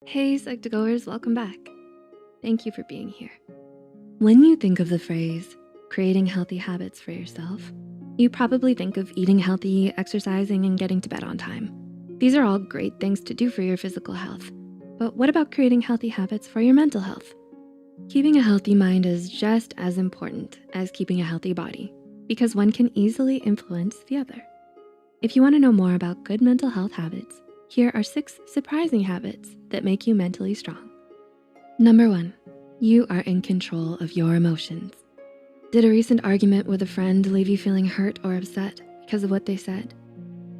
Hey, Psych2Goers, welcome back. Thank you for being here. When you think of the phrase, creating healthy habits for yourself, you probably think of eating healthy, exercising, and getting to bed on time. These are all great things to do for your physical health. But what about creating healthy habits for your mental health? Keeping a healthy mind is just as important as keeping a healthy body because one can easily influence the other. If you wanna know more about good mental health habits, here are 6 surprising habits that make you mentally strong. Number 1, you are in control of your emotions. Did a recent argument with a friend leave you feeling hurt or upset because of what they said?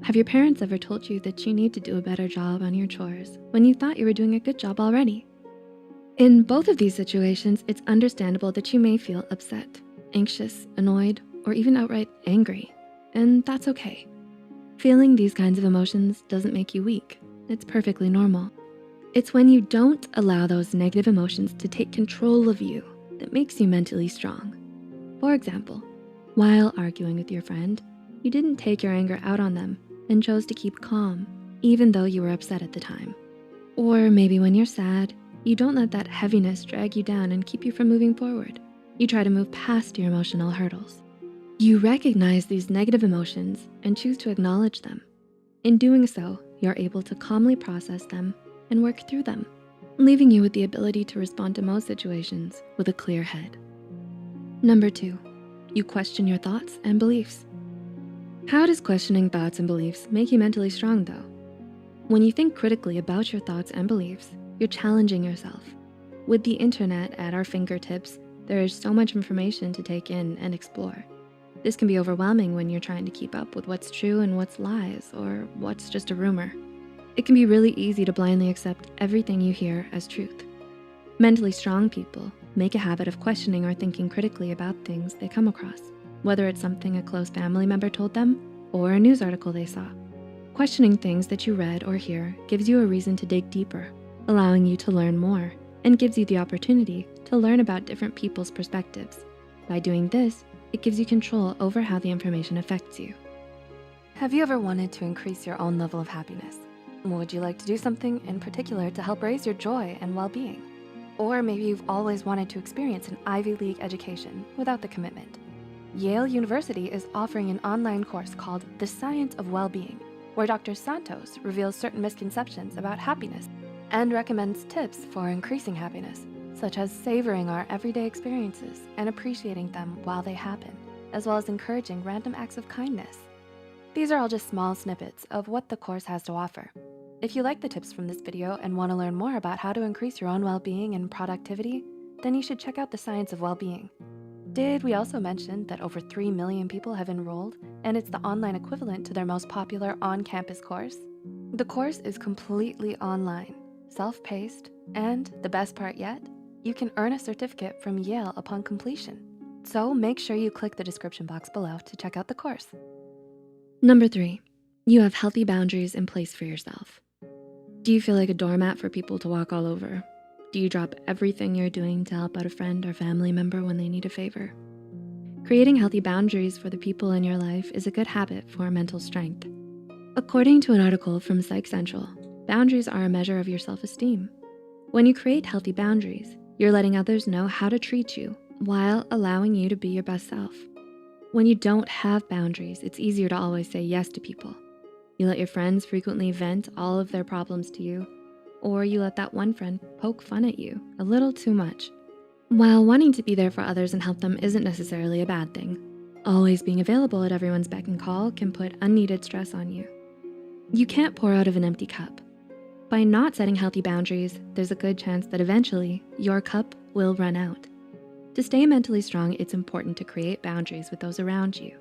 Have your parents ever told you that you need to do a better job on your chores when you thought you were doing a good job already? In both of these situations, it's understandable that you may feel upset, anxious, annoyed, or even outright angry, and that's okay. Feeling these kinds of emotions doesn't make you weak. It's perfectly normal. It's when you don't allow those negative emotions to take control of you that makes you mentally strong. For example, while arguing with your friend, you didn't take your anger out on them and chose to keep calm, even though you were upset at the time. Or maybe when you're sad, you don't let that heaviness drag you down and keep you from moving forward. You try to move past your emotional hurdles. You recognize these negative emotions and choose to acknowledge them. In doing so, you're able to calmly process them and work through them, leaving you with the ability to respond to most situations with a clear head. Number 2, you question your thoughts and beliefs. How does questioning thoughts and beliefs make you mentally strong though? When you think critically about your thoughts and beliefs, you're challenging yourself. With the internet at our fingertips, there is so much information to take in and explore. This can be overwhelming when you're trying to keep up with what's true and what's lies or what's just a rumor. It can be really easy to blindly accept everything you hear as truth. Mentally strong people make a habit of questioning or thinking critically about things they come across, whether it's something a close family member told them or a news article they saw. Questioning things that you read or hear gives you a reason to dig deeper, allowing you to learn more, and gives you the opportunity to learn about different people's perspectives. By doing this, it gives you control over how the information affects you. Have you ever wanted to increase your own level of happiness? Would you like to do something in particular to help raise your joy and well-being? Or maybe you've always wanted to experience an Ivy League education without the commitment. Yale University is offering an online course called The Science of Well-Being, where Dr. Santos reveals certain misconceptions about happiness and recommends tips for increasing happiness, such as savoring our everyday experiences and appreciating them while they happen, as well as encouraging random acts of kindness. These are all just small snippets of what the course has to offer. If you like the tips from this video and wanna learn more about how to increase your own well-being and productivity, then you should check out The Science of Well-Being. Did we also mention that over 3 million people have enrolled and it's the online equivalent to their most popular on-campus course? The course is completely online, self-paced, and the best part yet, you can earn a certificate from Yale upon completion. So make sure you click the description box below to check out the course. Number 3, you have healthy boundaries in place for yourself. Do you feel like a doormat for people to walk all over? Do you drop everything you're doing to help out a friend or family member when they need a favor? Creating healthy boundaries for the people in your life is a good habit for mental strength. According to an article from Psych Central, boundaries are a measure of your self-esteem. When you create healthy boundaries, you're letting others know how to treat you while allowing you to be your best self. When you don't have boundaries, it's easier to always say yes to people. You let your friends frequently vent all of their problems to you, or you let that one friend poke fun at you a little too much. While wanting to be there for others and help them isn't necessarily a bad thing, always being available at everyone's beck and call can put unneeded stress on you. You can't pour out of an empty cup. By not setting healthy boundaries, there's a good chance that eventually your cup will run out. To stay mentally strong, it's important to create boundaries with those around you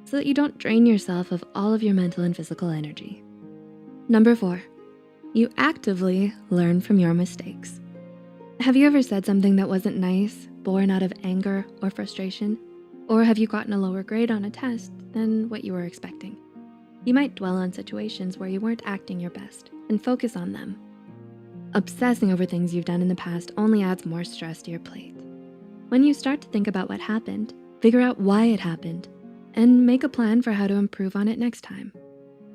so that you don't drain yourself of all of your mental and physical energy. Number 4, you actively learn from your mistakes. Have you ever said something that wasn't nice, born out of anger or frustration? Or have you gotten a lower grade on a test than what you were expecting? You might dwell on situations where you weren't acting your best and focus on them. Obsessing over things you've done in the past only adds more stress to your plate. When you start to think about what happened, figure out why it happened, and make a plan for how to improve on it next time.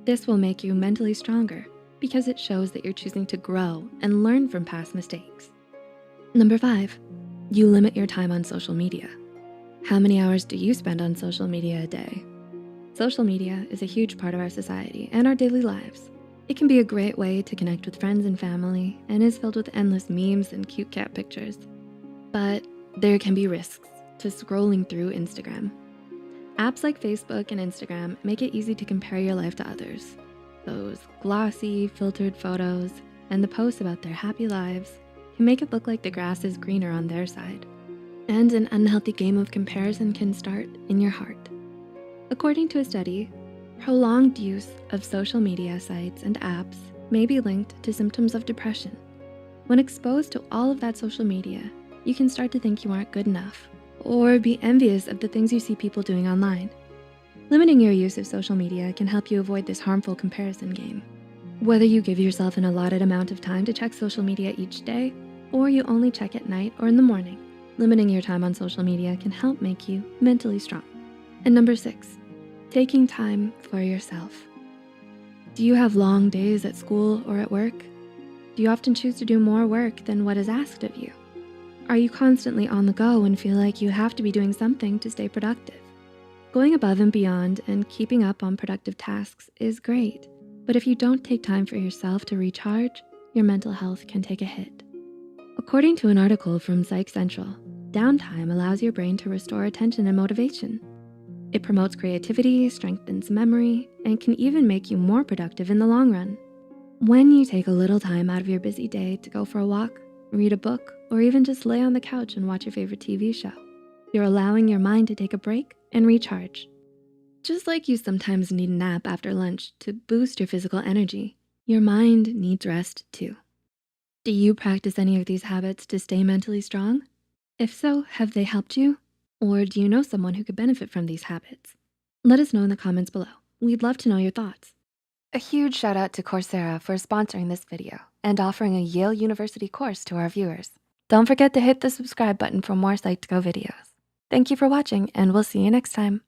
This will make you mentally stronger because it shows that you're choosing to grow and learn from past mistakes. Number 5, you limit your time on social media. How many hours do you spend on social media a day? Social media is a huge part of our society and our daily lives. It can be a great way to connect with friends and family and is filled with endless memes and cute cat pictures. But there can be risks to scrolling through Instagram. Apps like Facebook and Instagram make it easy to compare your life to others. Those glossy, filtered photos and the posts about their happy lives can make it look like the grass is greener on their side. And an unhealthy game of comparison can start in your heart. According to a study, prolonged use of social media sites and apps may be linked to symptoms of depression. When exposed to all of that social media, you can start to think you aren't good enough or be envious of the things you see people doing online. Limiting your use of social media can help you avoid this harmful comparison game. Whether you give yourself an allotted amount of time to check social media each day, or you only check at night or in the morning, limiting your time on social media can help make you mentally strong. And number 6, taking time for yourself. Do you have long days at school or at work? Do you often choose to do more work than what is asked of you? Are you constantly on the go and feel like you have to be doing something to stay productive? Going above and beyond and keeping up on productive tasks is great, but if you don't take time for yourself to recharge, your mental health can take a hit. According to an article from Psych Central, downtime allows your brain to restore attention and motivation. It promotes creativity, strengthens memory, and can even make you more productive in the long run. When you take a little time out of your busy day to go for a walk, read a book, or even just lay on the couch and watch your favorite TV show, you're allowing your mind to take a break and recharge. Just like you sometimes need a nap after lunch to boost your physical energy, your mind needs rest too. Do you practice any of these habits to stay mentally strong? If so, have they helped you? Or do you know someone who could benefit from these habits? Let us know in the comments below. We'd love to know your thoughts. A huge shout out to Coursera for sponsoring this video and offering a Yale University course to our viewers. Don't forget to hit the subscribe button for more Psych2Go videos. Thank you for watching, and we'll see you next time.